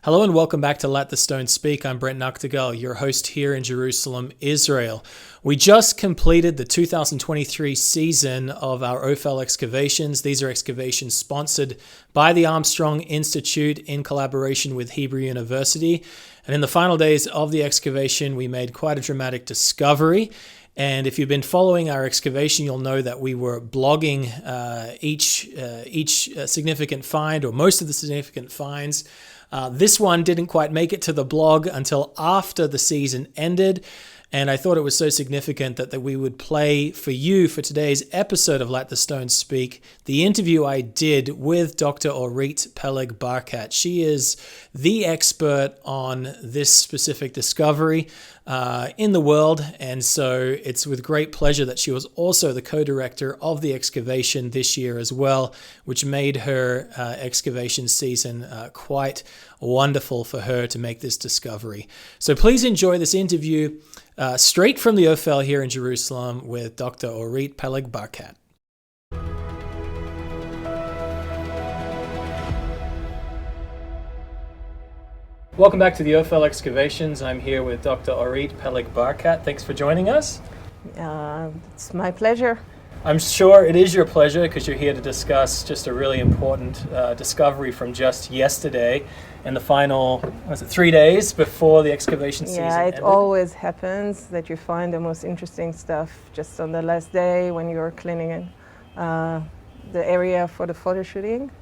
Hello and welcome back to Let the Stone Speak. I'm Brent Nagtegaal, your host here in Jerusalem, Israel. We just completed the 2023 season of our Ophel excavations. These are excavations sponsored by the Armstrong Institute in collaboration with Hebrew University. And in the final days of the excavation, we made quite a dramatic discovery. And if you've been following our excavation, you'll know that we were blogging each significant find, or most of the significant finds. This one didn't quite make it to the blog until after the season ended, and I thought it was so significant that we would play for you for today's episode of Let the Stone Speak the interview I did with Dr. Orit Peleg-Barkat. She is the expert on this specific discovery in the world, and so it's with great pleasure that she was also the co-director of the excavation this year as well, which made her excavation season quite wonderful for her to make this discovery. So please enjoy this interview straight from the Ophel here in Jerusalem with Dr. Orit Peleg-Barkat. Welcome back to the Ophel Excavations. I'm here with Dr. Orit Peleg-Barkat. Thanks for joining us. It's my pleasure. I'm sure it is your pleasure because you're here to discuss just a really important discovery from just yesterday and the final, 3 days before the excavation season ended? Always happens that you find the most interesting stuff just on the last day when you're cleaning the area for the photo shooting.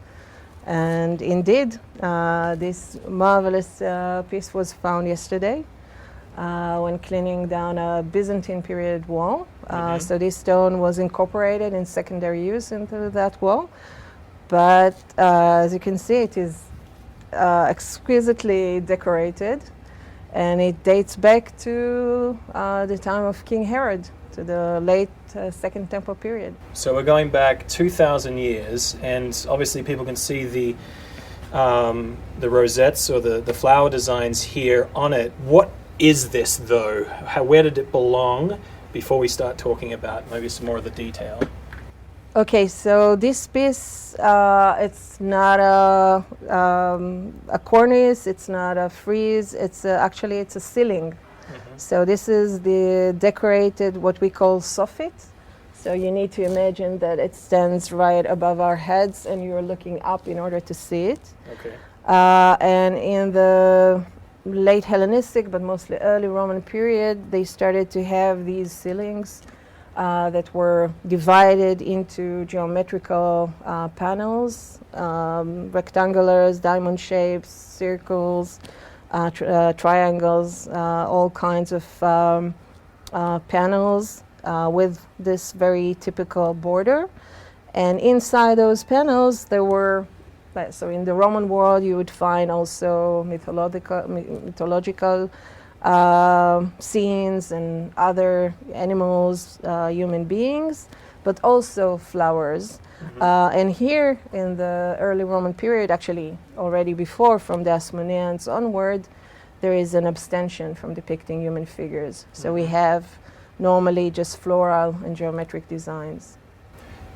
And indeed, this marvelous piece was found yesterday when cleaning down a Byzantine period wall. So this stone was incorporated in secondary use into that wall. But as you can see, it is exquisitely decorated, and it dates back to the time of King Herod, to the late Second Temple period. So we're going back 2,000 years, and obviously people can see the rosettes or the flower designs here on it. What is this, though? Where did it belong? Before we start talking about maybe some more of the detail. Okay, so this piece, it's not a cornice, it's not a frieze, actually it's a ceiling. So this is the decorated, what we call soffit. So you need to imagine that it stands right above our heads and you're looking up in order to see it. Okay. And in the late Hellenistic, but mostly early Roman period, they started to have these ceilings that were divided into geometrical panels, rectangulars, diamond shapes, circles, triangles, all kinds of panels with this very typical border. And inside those panels there were, so in the Roman world you would find also mythological scenes and other animals, human beings, but also flowers. And here in the early Roman period, actually already before, from the Asmoneans onward, there is an abstention from depicting human figures. So we have normally just floral and geometric designs.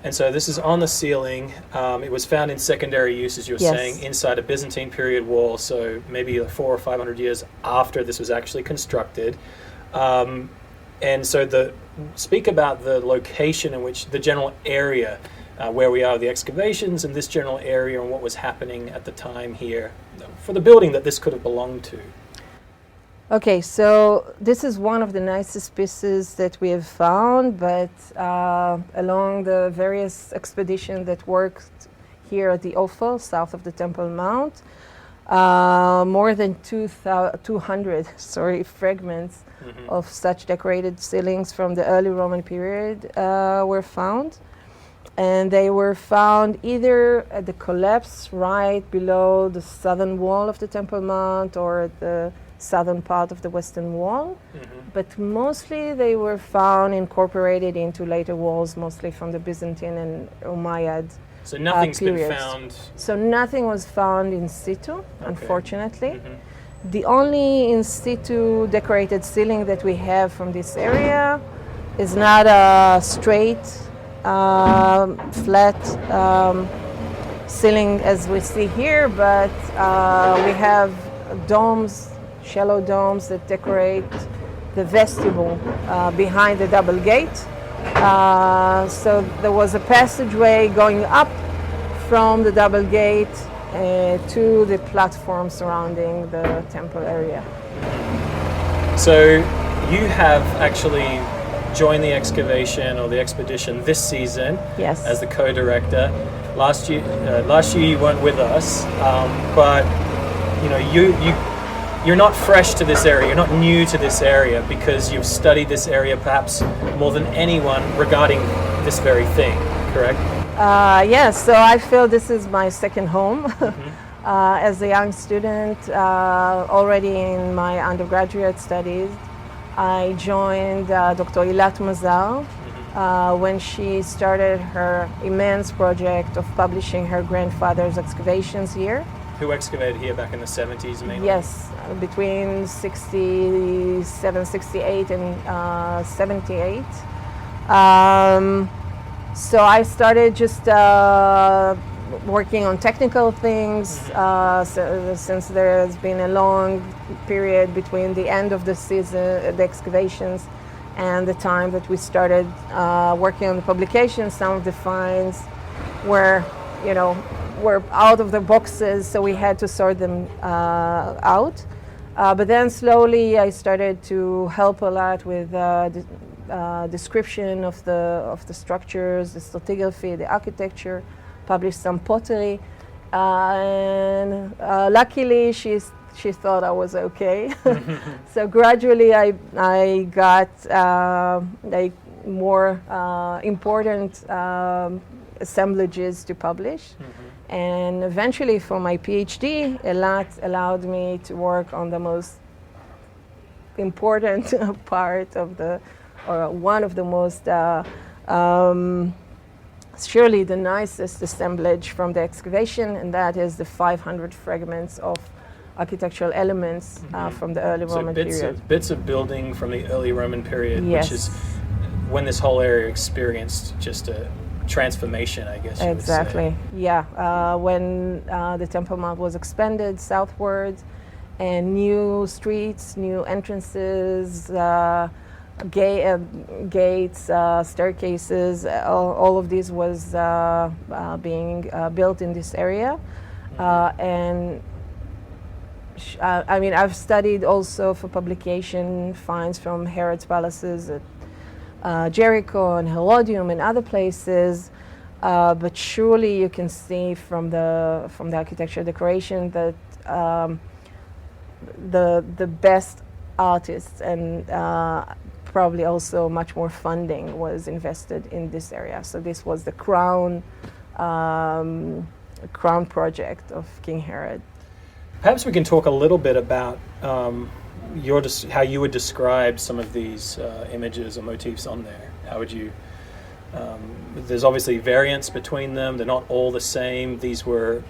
And so this is on the ceiling. It was found in secondary use, as you were saying, inside a Byzantine period wall, so maybe 400 or 500 years after this was actually constructed. And so speak about the location in which the general area where we are, the excavations, and this general area and what was happening at the time here for the building that this could have belonged to. Okay, so this is one of the nicest pieces that we have found, but along the various expeditions that worked here at the Ophel, south of the Temple Mount, more than 200 fragments of such decorated ceilings from the early Roman period were found. And they were found either at the collapse right below the southern wall of the Temple Mount or at the southern part of the western wall. But mostly they were found incorporated into later walls, mostly from the Byzantine and Umayyad So nothing's periods. been found? So nothing was found in situ, unfortunately. The only in situ decorated ceiling that we have from this area is not a straight flat ceiling as we see here, but we have domes, shallow domes that decorate the vestibule behind the double gate. So there was a passageway going up from the double gate to the platform surrounding the temple area. So you have actually joined the excavation or the expedition this season. Yes. As the co-director. Last year you weren't with us, but you know you're not fresh to this area. You're not new to this area because you've studied this area perhaps more than anyone regarding this very thing. Correct? Yes. So I feel this is my second home. Mm-hmm. As a young student, already in my undergraduate studies, I joined Dr. Ilat Mazar when she started her immense project of publishing her grandfather's excavations here. Who excavated here back in the 70s mainly? Yes, between 67, 68 and 78. So I started just working on technical things since there has been a long period between the end of the season, the excavations, and the time that we started working on the publication. Some of the finds were out of the boxes, so we had to sort them out. But then slowly I started to help a lot with description of the structures, the stratigraphy, the architecture, published some pottery, and luckily she thought I was okay. So gradually I got like more important assemblages to publish. Mm-hmm. And eventually for my PhD, Elat allowed me to work on the most important part of one of the most surely the nicest assemblage from the excavation, and that is the 500 fragments of architectural elements from the early Roman period. Bits of building from the early Roman period, yes. Which is when this whole area experienced just a transformation, I guess. Exactly. Yeah. When the Temple Mount was expanded southward, and new streets, new entrances, gates, staircases, all of these was being built in this area. And I mean, I've studied also for publication finds from Herod's palaces at Jericho and Herodium and other places. But surely you can see from the architecture decoration that the best artists and probably also much more funding was invested in this area. So this was the crown project of King Herod. Perhaps we can talk a little bit about how you would describe some of these images or motifs on there. How would you? There's obviously variance between them. They're not all the same. These were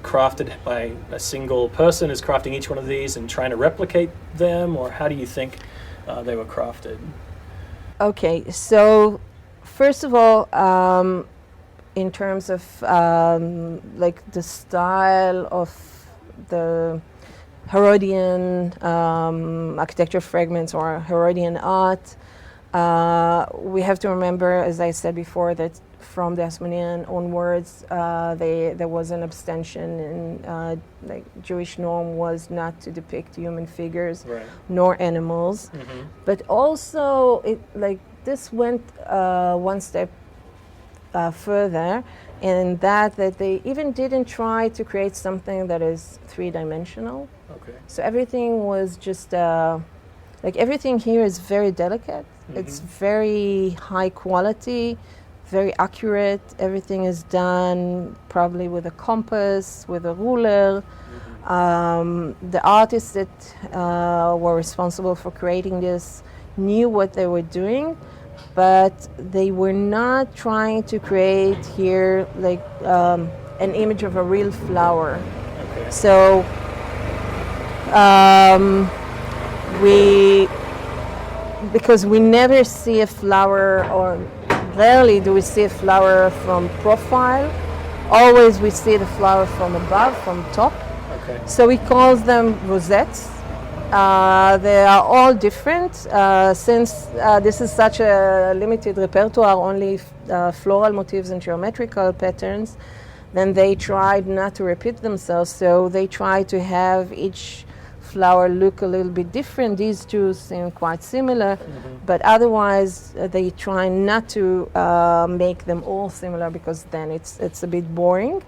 crafted by a single person is crafting each one of these and trying to replicate them, or how do you think they were crafted? Okay, so first of all, in terms of like the style of the Herodian architecture fragments or Herodian art, we have to remember, as I said before, that from the Hasmonean onwards, there was an abstention, and like Jewish norm was not to depict human figures, right, nor animals. Mm-hmm. But also, this went one step further, in that they even didn't try to create something that is three-dimensional. Okay. So everything was just everything here is very delicate. Mm-hmm. It's very high quality, very accurate. Everything is done probably with a compass, with a ruler. Mm-hmm. The artists that were responsible for creating this knew what they were doing, but they were not trying to create here an image of a real flower. Okay. So because we never see a flower, or rarely do we see a flower from profile. Always we see the flower from above, from top. Okay. So we call them rosettes. They are all different. Since this is such a limited repertoire, only floral motifs and geometrical patterns, then they tried not to repeat themselves. So they try to have each flower look a little bit different. These two seem quite similar, but otherwise they try not to make them all similar, because then it's a bit boring.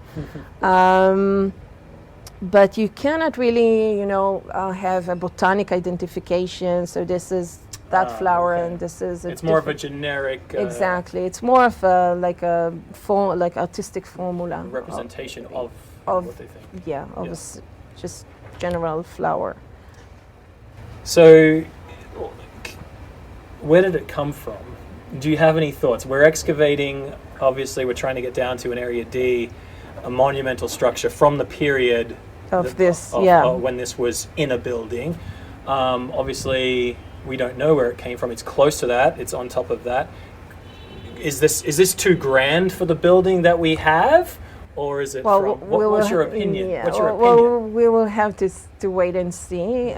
But you cannot really, have a botanic identification. So this is that flower, okay. and this is. It's more of a generic. Exactly, it's more of a like artistic formula. Representation of what they think. Yeah, of just general flower. So, where did it come from? Do you have any thoughts? We're excavating. Obviously, we're trying to get down to an area D, a monumental structure from the period of when this was in a building. Obviously, we don't know where it came from. It's close to that. It's on top of that. Is this too grand for the building that we have, or is it what's your opinion? Yeah, what's your opinion? Well, we will have to wait and see.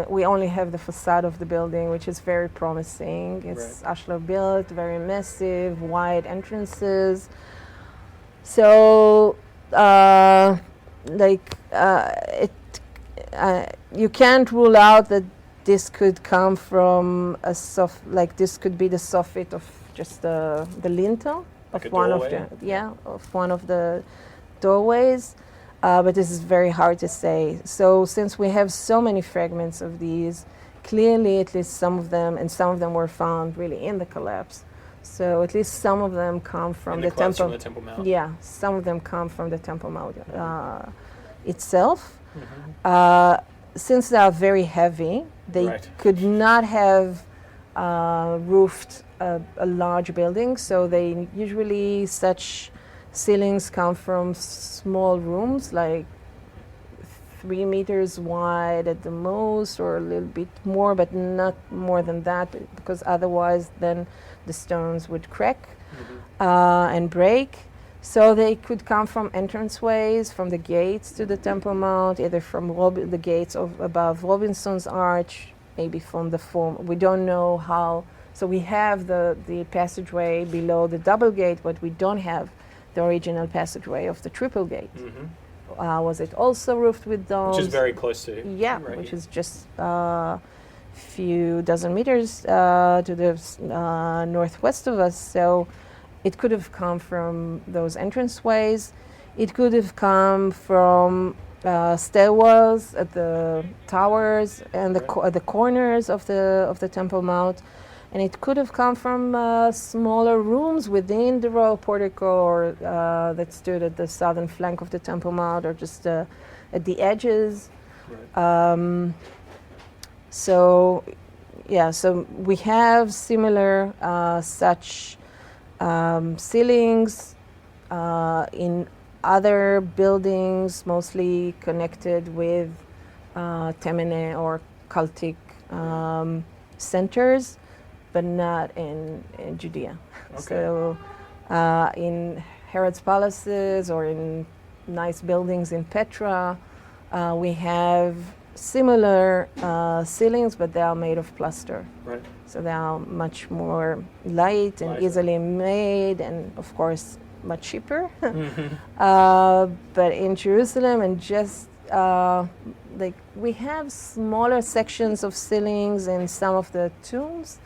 We only have the facade of the building, which is very promising. It's ashlar built, very massive, wide entrances. So, you can't rule out that this could come from this could be the soffit of just the lintel of one of the doorways, but this is very hard to say. So since we have so many fragments of these, clearly at least some of them were found really in the collapse. So at least some of them come from the temple. From the Temple Mount. Yeah, some of them come from the Temple Mount itself. Since they are very heavy, they could not have roofed a large building. So they usually such ceilings come from small rooms, like 3 meters wide at the most, or a little bit more, but not more than that, because otherwise then the stones would crack and break. So they could come from entranceways, from the gates to the Temple Mount, either from the gates above Robinson's Arch, maybe from the form. We don't know how. So we have the passageway below the double gate, but we don't have the original passageway of the triple gate. Was it also roofed with domes? Which is very close to. Yeah, which is just few dozen meters to the northwest of us. So it could have come from those entranceways. It could have come from stairwells at the towers and the corners of the Temple Mount, and it could have come from smaller rooms within the royal portico, or that stood at the southern flank of the Temple Mount, or just at the edges. So we have similar such ceilings in other buildings, mostly connected with Temene or cultic centers, but not in Judea. Okay. So in Herod's palaces or in nice buildings in Petra, we have similar ceilings, but they are made of plaster. Right. So they are much more light and easily made, and of course much cheaper. But in Jerusalem, and just we have smaller sections of ceilings in some of the tombs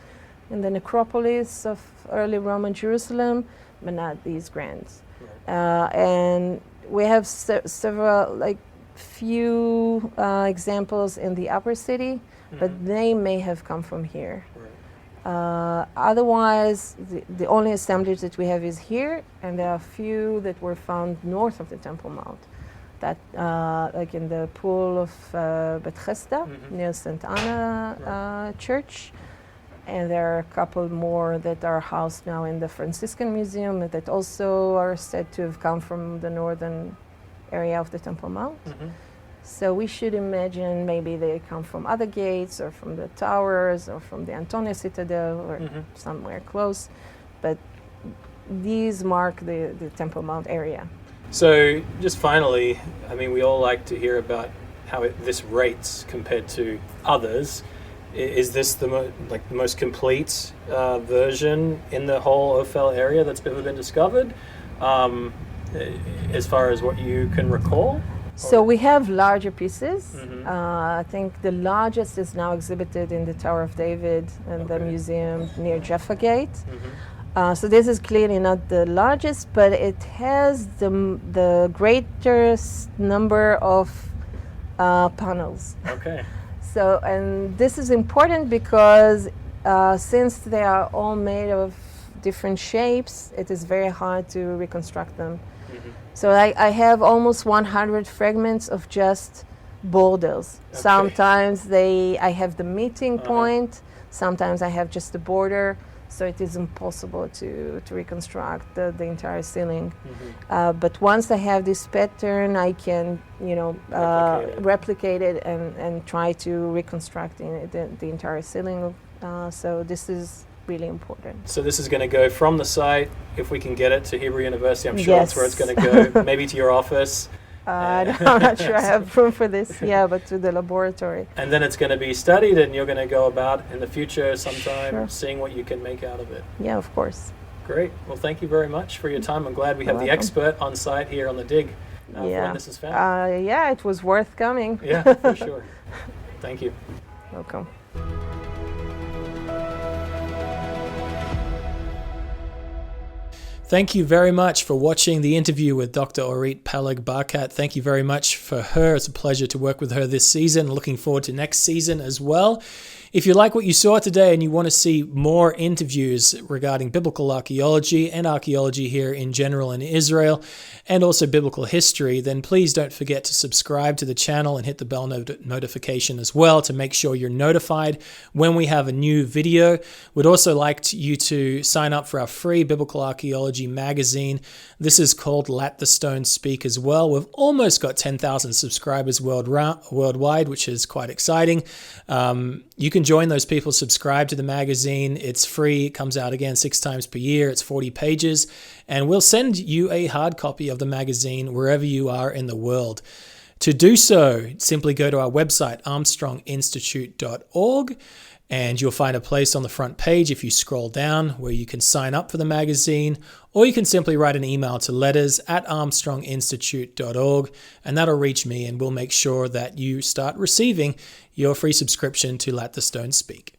in the necropolis of early Roman Jerusalem, but not these grand. And we have several, few examples in the upper city, but they may have come from here. Otherwise, the only assemblage that we have is here, and there are a few that were found north of the Temple Mount, that like in the pool of Bethesda near St. Anna Church, and there are a couple more that are housed now in the Franciscan Museum that also are said to have come from the northern area of the Temple Mount. So we should imagine maybe they come from other gates, or from the towers, or from the Antonia Citadel, or somewhere close. But these mark the Temple Mount area. So just finally, I mean, we all like to hear about how this rates compared to others. Is this the most complete version in the whole Ophel area that's ever been discovered, as far as what you can recall? So we have larger pieces. Mm-hmm. I think the largest is now exhibited in the Tower of David and the museum near Jaffa Gate. Mm-hmm. So this is clearly not the largest, but it has the greatest number of panels. Okay. So, and this is important because since they are all made of different shapes, it is very hard to reconstruct them. Mm-hmm. So I have almost 100 fragments of just borders. Okay. Sometimes I have the meeting point, sometimes I have just the border, so it is impossible to reconstruct the entire ceiling. Mm-hmm. But once I have this pattern, I can, replicate it and try to reconstruct the entire ceiling. So this is really important. So this is going to go from the site, if we can get it, to Hebrew University. I'm sure that's where it's going to go. Maybe to your office. I'm not sure I have room for this, but to the laboratory. And then it's going to be studied, and you're going to go about in the future sometime seeing what you can make out of it. Yeah, of course. Great. Well, thank you very much for your time. I'm glad we have the expert on site here on the dig for when this is found. It was worth coming. Yeah, for sure. Thank you. Welcome. Thank you very much for watching the interview with Dr. Orit Peleg-Barkat. Thank you very much for her. It's a pleasure to work with her this season. Looking forward to next season as well. If you like what you saw today and you want to see more interviews regarding biblical archaeology and archaeology here in general in Israel, and also biblical history, then please don't forget to subscribe to the channel and hit the bell notification as well to make sure you're notified when we have a new video. We'd also like you to sign up for our free Biblical Archaeology magazine. This is called Let the Stone Speak as well. We've almost got 10,000 subscribers worldwide, which is quite exciting. You can join those people, subscribe to the magazine. It's free. It comes out again 6 times per year. It's 40 pages. And we'll send you a hard copy of the magazine wherever you are in the world. To do so, simply go to our website, armstronginstitute.org, and you'll find a place on the front page if you scroll down where you can sign up for the magazine, or you can simply write an email to letters@armstronginstitute.org, and that'll reach me, and we'll make sure that you start receiving your free subscription to Let the Stone Speak.